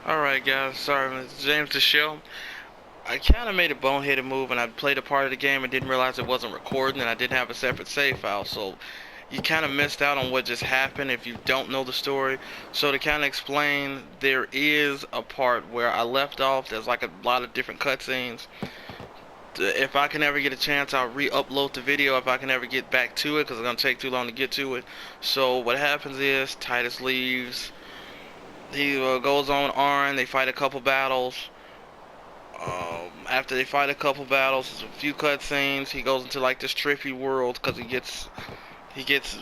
Alright guys, sorry, it's James the Show. I kind of made a boneheaded move and I played a part of the game and didn't realize it wasn't recording and I didn't have a separate save file, so you kind of missed out on what just happened if you don't know the story. So to kind of explain, there is a part where I left off. There's like a lot of different cutscenes. If I can ever get a chance, I'll re-upload the video if I can ever get back to it, because it's going to take too long to get to it. So what happens is Titus leaves. He goes on Arn. They fight a couple battles. After they fight a couple battles, there's a few cutscenes. He goes into like this trippy world because he gets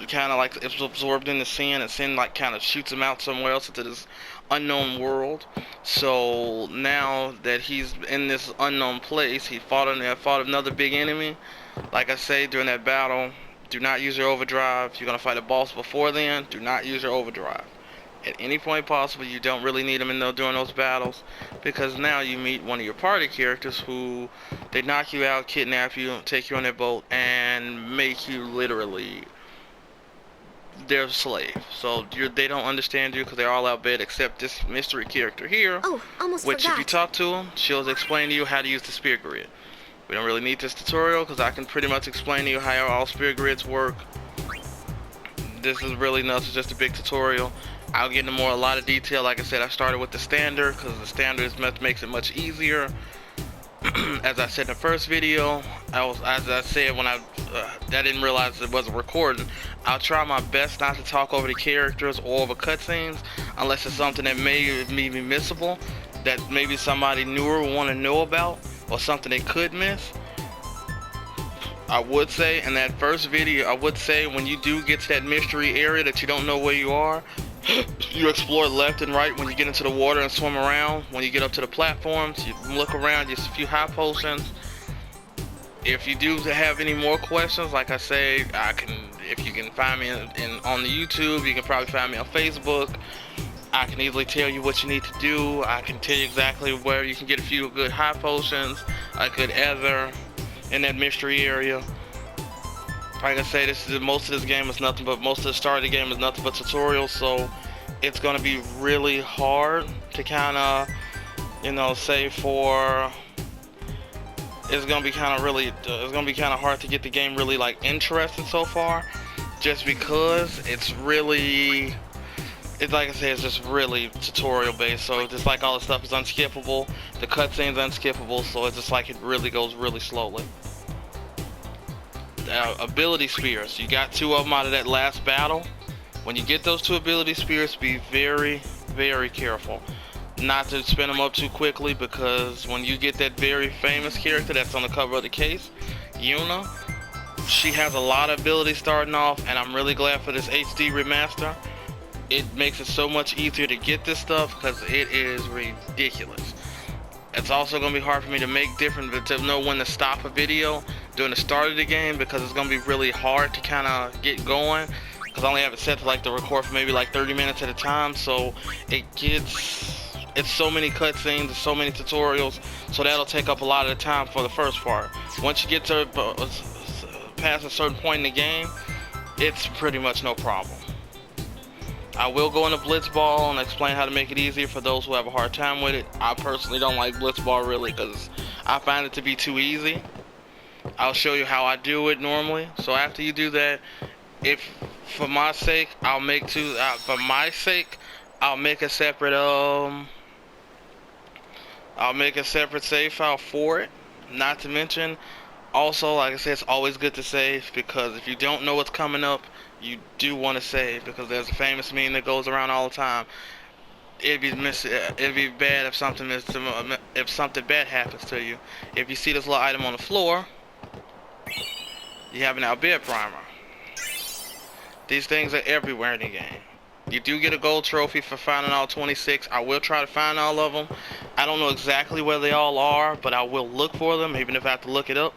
kind of like absorbed in the sin, and sin like kind of shoots him out somewhere else into this unknown world. So now that he's in this unknown place, he fought another big enemy. Like I say, during that battle, do not use your overdrive. If you're gonna fight a boss before then, do not use your overdrive. At any point possible, you don't really need them during those battles, because now you meet one of your party characters who they knock you out, kidnap you, take you on their boat, and make you literally their slave. So they don't understand you because they're all outbid except this mystery character here. Oh, almost which forgot. If you talk to him, she'll explain to you how to use the spear grid. We don't really need this tutorial because I can pretty much explain to you how all spear grids work. This is really nothing, just a big tutorial. I'll get into a lot of detail. Like I said, I started with the standard because the standard makes it much easier. As I said in the first video, as I said when I didn't realize it wasn't recording, I'll try my best not to talk over the characters or over cutscenes unless it's something that may be missable, that maybe somebody newer will want to know about, or something they could miss. I would say in that first video, I would say when you do get to that mystery area that you don't know where you are, you explore left and right when you get into the water and swim around. When you get up to the platforms, you look around, just a few high potions. If you do have any more questions, like I say, if you can find me on the YouTube, you can probably find me on Facebook. I can easily tell you what you need to do. I can tell you exactly where you can get a few good high potions, a good ether in that mystery area. Like I say, most of this game is nothing but, most of the start of the game is nothing but tutorials, so it's gonna be really hard to kind of, say it's gonna be kind of hard to get the game really like interesting so far, just because it's like I say, it's just really tutorial based. So just like all the stuff is unskippable, the cutscene's unskippable, so it's just like it really goes really slowly. Ability spears, you got 2 of them out of that last battle. When you get those 2 ability spears, be very, very careful not to spin them up too quickly, because when you get that very famous character that's on the cover of the case, Yuna, she has a lot of abilities starting off, and I'm really glad for this HD remaster. It makes it so much easier to get this stuff because it is ridiculous. It's also going to be hard for me to to know when to stop a video during the start of the game, because it's going to be really hard to kind of get going, because I only have it set to like to record for maybe like 30 minutes at a time. So it's so many cutscenes, so many tutorials, so that'll take up a lot of the time for the first part. Once you get to past a certain point in the game, it's pretty much no problem. I will go into Blitz Ball and explain how to make it easier for those who have a hard time with it. I personally don't like Blitz Ball really because I find it to be too easy. I'll show you how I do it normally. So after you do that, for my sake, I'll make a separate save file for it. Not to mention, also, like I said, it's always good to save, because if you don't know what's coming up, you do want to save, because there's a famous meme that goes around all the time. It'd be bad if something bad happens to you. If you see this little item on the floor, you have an outbid primer. These things are everywhere in the game. You do get a gold trophy for finding all 26. I will try to find all of them. I don't know exactly where they all are, but I will look for them, even if I have to look it up.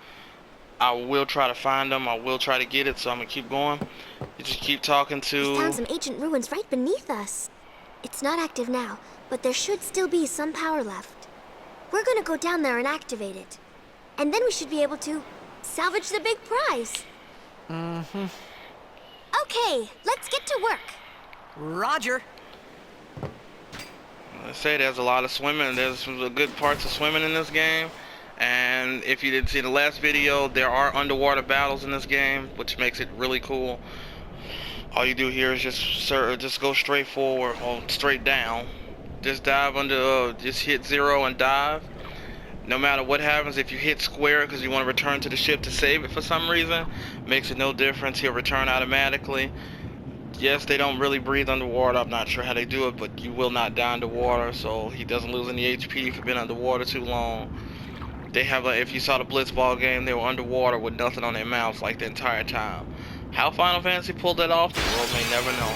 I will try to find them. I will try to get it, so I'm gonna keep going. You just keep talking to... We found some ancient ruins right beneath us. It's not active now, but there should still be some power left. We're gonna go down there and activate it. And then we should be able to salvage the big prize. Okay, let's get to work. Roger. I say there's a lot of swimming. There's some good parts of swimming in this game. And if you didn't see the last video, there are underwater battles in this game, which makes it really cool. All you do here is just go straight forward or straight down. Just dive under, just hit 0 and dive. No matter what happens, if you hit square because you want to return to the ship to save it for some reason, makes it no difference. He'll return automatically. Yes, they don't really breathe underwater. I'm not sure how they do it, but you will not die underwater, so he doesn't lose any HP if you've been underwater too long. They have, if you saw the Blitz Ball game, they were underwater with nothing on their mouths like the entire time. How Final Fantasy pulled that off, the world may never know.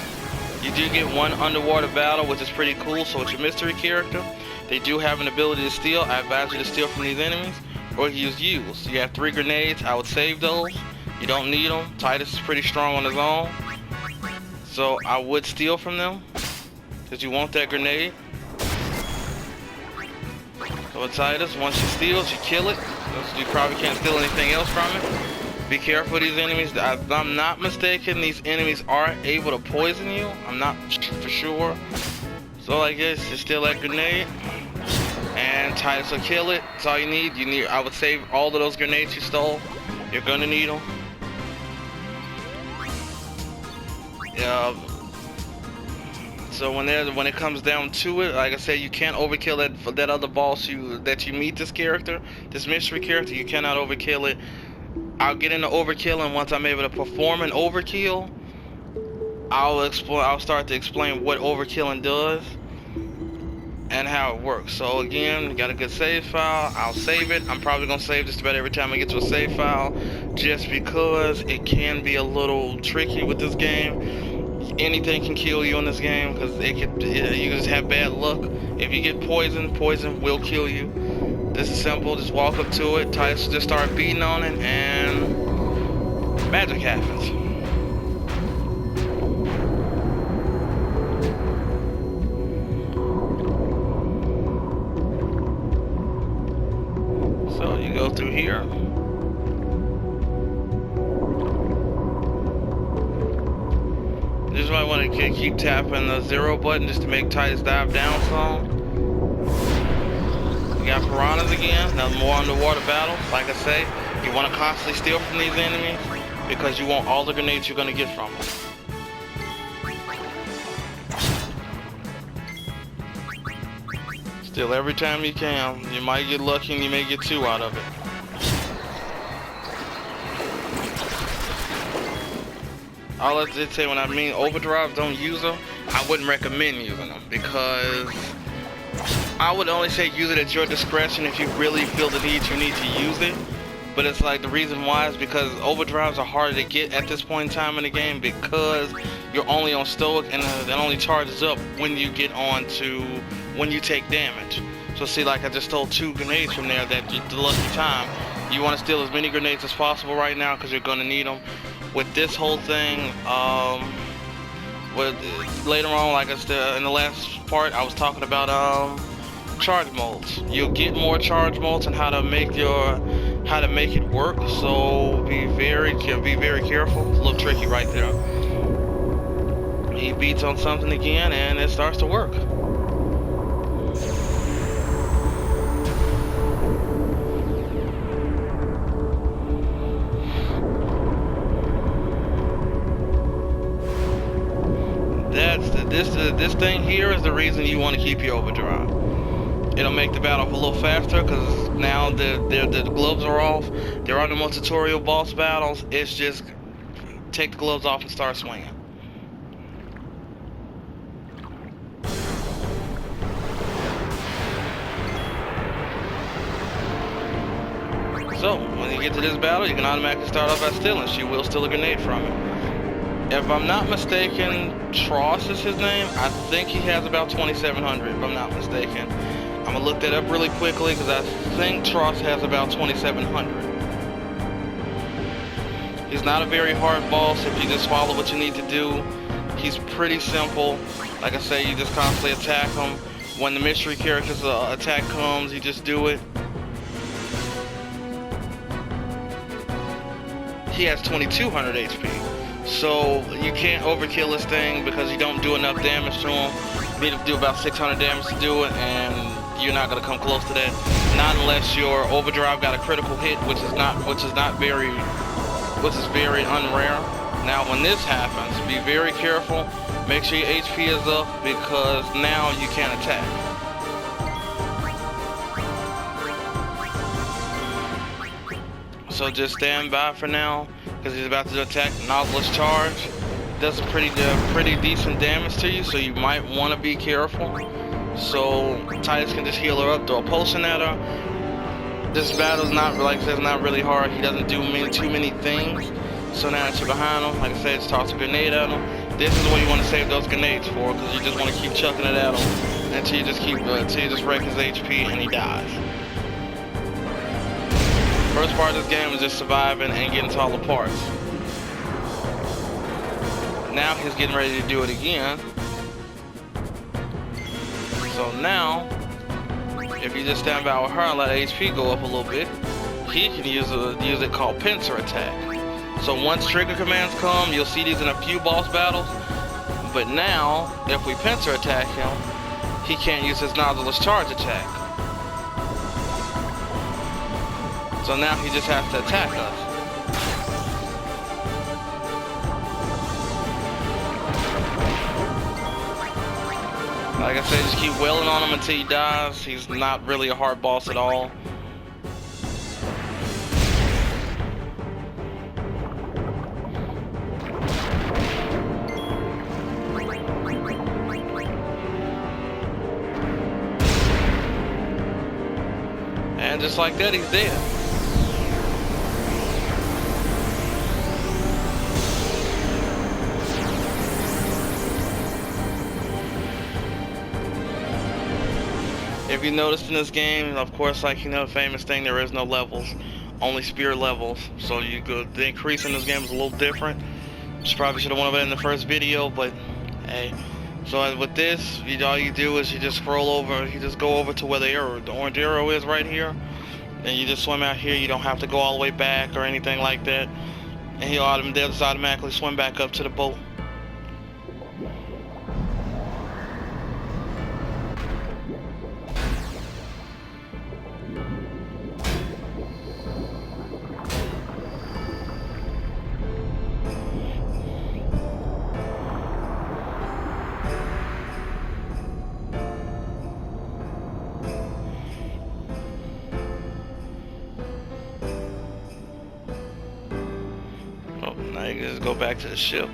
You do get one underwater battle, which is pretty cool, so it's your mystery character. They do have an ability to steal. I advise you to steal from these enemies, or use. You have 3 grenades. I would save those. You don't need them. Titus is pretty strong on his own, so I would steal from them, because you want that grenade. So with Titus, once you steal, you kill it. You probably can't steal anything else from it. Be careful of these enemies. If I'm not mistaken, these enemies are able to poison you. I'm not for sure. So I guess just steal that grenade, and Titus will kill it. That's all you need. I would save all of those grenades you stole. You're gonna need them. Yeah. So when it comes down to it, like I said, you can't overkill that other boss that you meet. This character, this mystery character, you cannot overkill it. I'll get into overkilling once I'm able to perform an overkill. I'll start to explain what overkilling does and how it works. So again, you got a good save file. I'll save it. I'm probably gonna save just about every time I get to a save file, just because it can be a little tricky with this game. Anything can kill you in this game, because you just have bad luck. If you get poison will kill you. This is simple. Just walk up to it. Titus just start beating on it, and magic happens. So you go through here. You just might want to keep tapping the 0 button just to make Titus dive down some. You got Piranhas again, another more underwater battle. Like I say, you want to constantly steal from these enemies because you want all the grenades you're going to get from them. Steal every time you can. You might get lucky and you may get 2 out of it. All I did say when I mean overdrive, don't use them. I wouldn't recommend using them, because I would only say use it at your discretion if you really feel the need you need to use it. But it's like, the reason why is because overdrives are harder to get at this point in time in the game, because you're only on stoic, and it only charges up when you get on to when you take damage. So see, like I just stole 2 grenades from there. That the lucky time. You want to steal as many grenades as possible right now, because you're gonna need them. With this whole thing, later on, like I said in the last part, I was talking about charge modes. You'll get more charge modes and how to make it work. So be very careful. It's a little tricky right there. He beats on something again, and it starts to work. This thing here is the reason you want to keep your overdrive. It'll make the battle a little faster, because now the gloves are off. There are no more tutorial boss battles. It's just take the gloves off and start swinging. So when you get to this battle, you can automatically start off by stealing. She will steal a grenade from it. If I'm not mistaken, Tross is his name. I think he has about 2,700, if I'm not mistaken. I'm gonna look that up really quickly, because I think Tross has about 2,700. He's not a very hard boss if you just follow what you need to do. He's pretty simple. Like I say, you just constantly attack him. When the mystery character's attack comes, you just do it. He has 2,200 HP. So you can't overkill this thing, because you don't do enough damage to him. be able to do about 600 damage to do it, and you're not gonna come close to that. Not unless your overdrive got a critical hit, which is very unrare. Now, when this happens, be very careful. Make sure your HP is up because now you can't attack. So just stand by for now because he's about to attack. Nautilus charge does a pretty decent damage to you, so you might want to be careful. So Titus can just heal her up, throw a potion at her. This battle's not, like I said, it's not really hard. He doesn't do too many things. So now that you're behind him, like I said, just toss a grenade at him. This is what you want to save those grenades for, because you just want to keep chucking it at him until you just wreck his HP and he dies. First part of this game is just surviving and getting to all the parts. Now he's getting ready to do it again. So now, if you just stand by with her and let HP go up a little bit, he can use it called Pincer Attack. So once trigger commands come, you'll see these in a few boss battles. But now, if we Pincer Attack him, he can't use his Nautilus charge attack. So now he just has to attack us. Like I said, just keep wailing on him until he dies. He's not really a hard boss at all. And just like that, he's dead. If you noticed in this game, of course, like you know, the famous thing, there is no levels, only spear levels. So the increase in this game is a little different. Just probably should have went over it in the first video, but hey. So with this, all you do is you just scroll over, you just go over to where the orange arrow is right here, and you just swim out here. You don't have to go all the way back or anything like that, and they'll just automatically swim back up to the boat. Now you can just go back to the ship.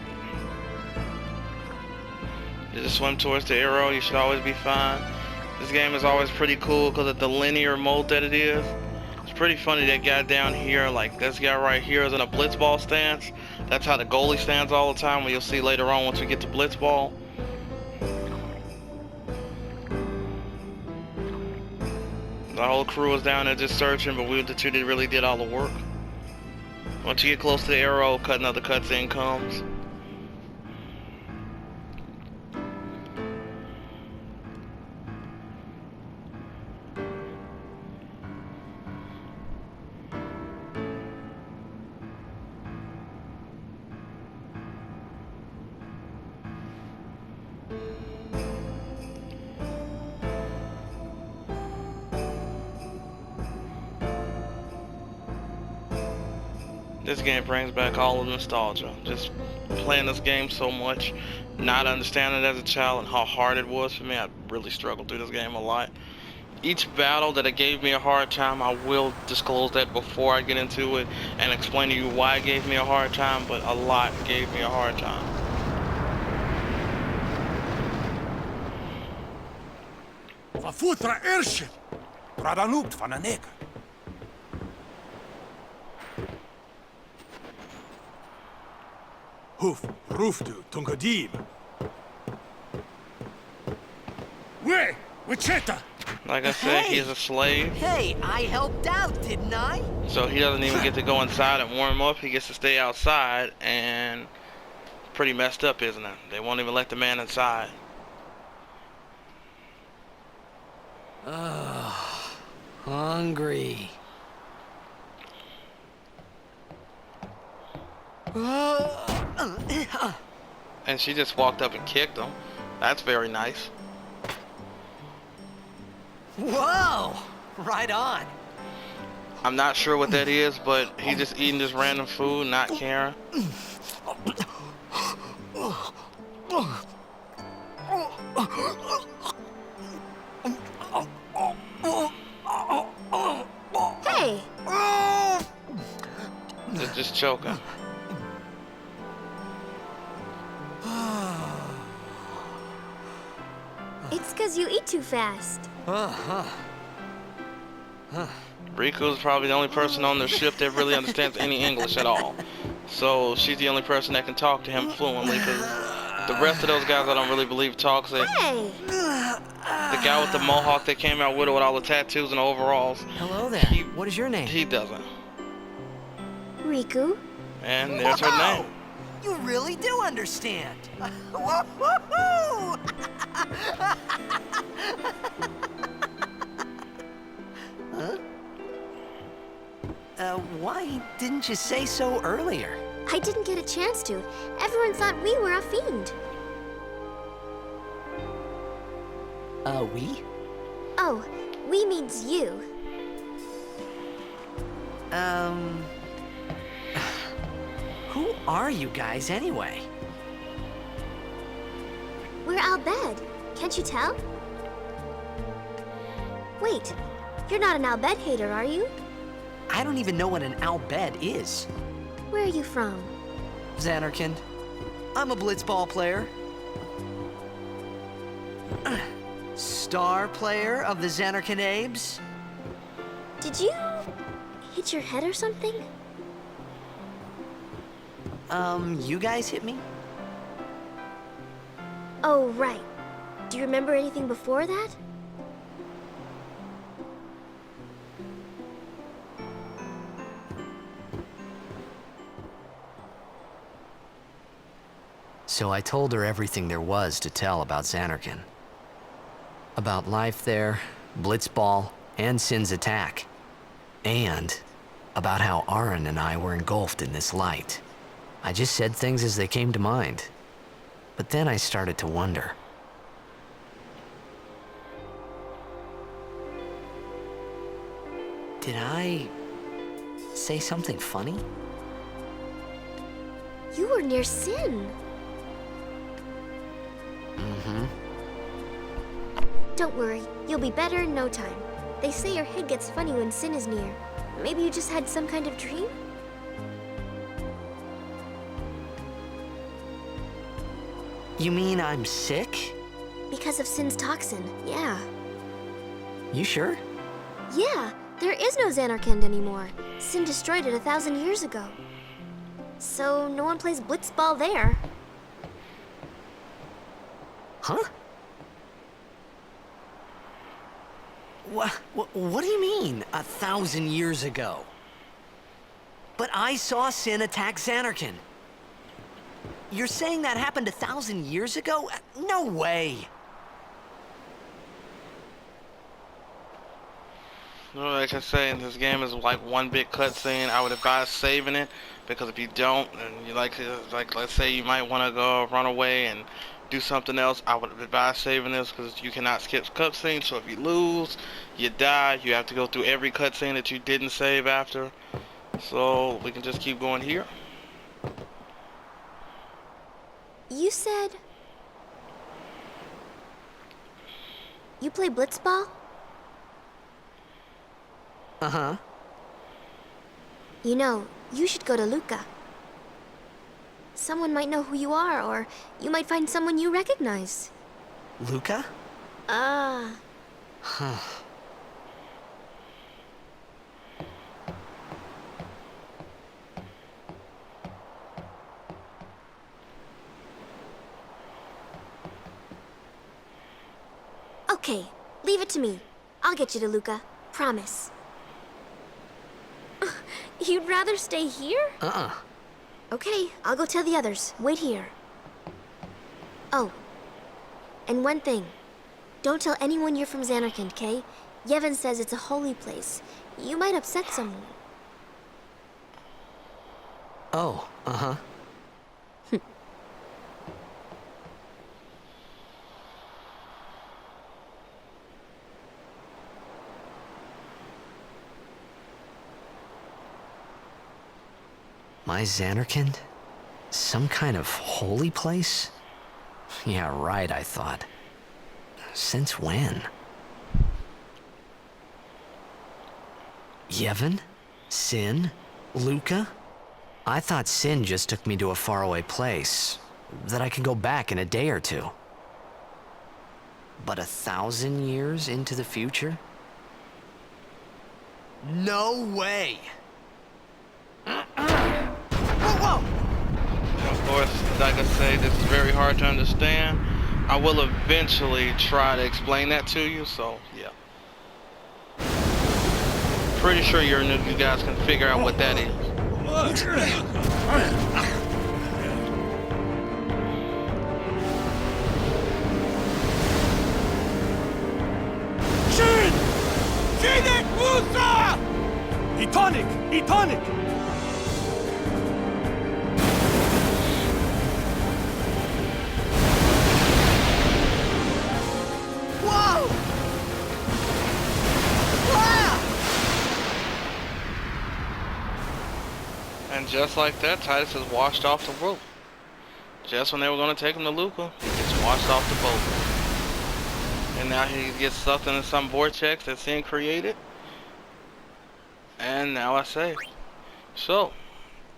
You just swim towards the arrow, you should always be fine. This game is always pretty cool because of the linear mode that it is. It's pretty funny that guy down here, like this guy right here, is in a Blitz Ball stance. That's how the goalie stands all the time, what you'll see later on once we get to Blitz Ball. The whole crew was down there just searching, but we the two that really did all the work. Once you get close to the arrow, another cutscene comes. This game brings back all of the nostalgia. Just playing this game so much, not understanding it as a child and how hard it was for me. I really struggled through this game a lot. Each battle that it gave me a hard time, I will disclose that before I get into it and explain to you why it gave me a hard time, but a lot gave me a hard time. Vafutra Ershel, Pradanupt Vananek. Hoof, Roofdu, Tungadim. Wait, Wicheta! Like I said, Hey. he's a slave. Hey, I helped out, didn't I? So he doesn't even get to go inside and warm up. He gets to stay outside, and pretty messed up, isn't it? They won't even let the man inside. Hungry. And she just walked up and kicked him. That's very nice. Whoa! Right on. I'm not sure what that is, but he just eating this random food, not caring. Hey! Just choking. It's 'cause you eat too fast. Riku's probably the only person on the ship that really understands any English at all. So she's the only person that can talk to him fluently, because the rest of those guys I don't really believe talks. Hey! The guy with the mohawk that came out with all the tattoos and overalls, Hello there. What is your name? he doesn't. Riku? And there's her Whoa! name. You really do understand. Woo-hoo-hoo! Huh? Why didn't you say so earlier? I didn't get a chance to. Everyone thought we were a fiend. We? Oh, we means you. Who are you guys anyway? We're Al Bhed. Can't you tell? Wait, you're not an Al Bhed hater, are you? I don't even know what an Al Bhed is. Where are you from? Xanarkand. I'm a Blitz Ball player. Star player of the Xanarkand Abes. Did you hit your head or something? You guys hit me? Oh, right. Do you remember anything before that? So I told her everything there was to tell about Xanarkand. About life there, Blitz Ball, and Sin's attack. And about how Aaron and I were engulfed in this light. I just said things as they came to mind. But then I started to wonder. Did I say something funny? You were near Sin. Mm-hmm. Don't worry, you'll be better in no time. They say your head gets funny when Sin is near. Maybe you just had some kind of dream? You mean I'm sick? Because of Sin's toxin, yeah. You sure? Yeah, there is no Xanarkand anymore. Sin destroyed it 1,000 years ago. So no one plays Blitz Ball there. Huh? What do you mean, 1,000 years ago? But I saw Sin attack Xanarkand. You're saying that happened 1,000 years ago? No way! No, like I say, this game is like one big cutscene. I would advise saving it, because if you don't, and you like let's say you might want to go run away and do something else, I would advise saving this, because you cannot skip cutscenes. So if you lose, you die. You have to go through every cutscene that you didn't save after. So we can just keep going here. You said... You play Blitz Ball? Uh-huh. You know, you should go to Luca. Someone might know who you are, or you might find someone you recognize. Luca? Ah. Huh. Okay, leave it to me. I'll get you to Luca. Promise. You'd rather stay here? Uh-uh. Okay, I'll go tell the others. Wait here. Oh, and one thing. Don't tell anyone you're from Xanarkand, okay? Yevon says it's a holy place. You might upset someone. Oh, uh-huh. My Xanarkand? Some kind of holy place? Yeah, right, I thought. Since when? Yevon? Sin? Luca? I thought Sin just took me to a faraway place, that I could go back in a day or two. But 1,000 years into the future? No way! Whoa! Of course, like I say, this is very hard to understand. I will eventually try to explain that to you, so yeah. Pretty sure you guys can figure out what that is. Shin! Shinik Musa! Etonic! Etonic! Whoa! Ah! And just like that, Titus is washed off the rope. Just when they were going to take him to Luca, he gets washed off the boat. And now he gets sucked into some vortex that Sin created. And now I say. So,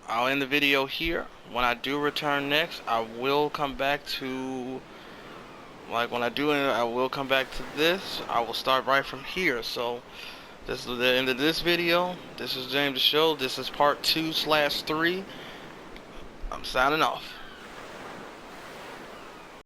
I'll end the video here. When I do return next, I will come back to... Like when I do it, I will come back to this. I will start right from here. So, this is the end of this video. This is James the Show. This is part 2/3. I'm signing off.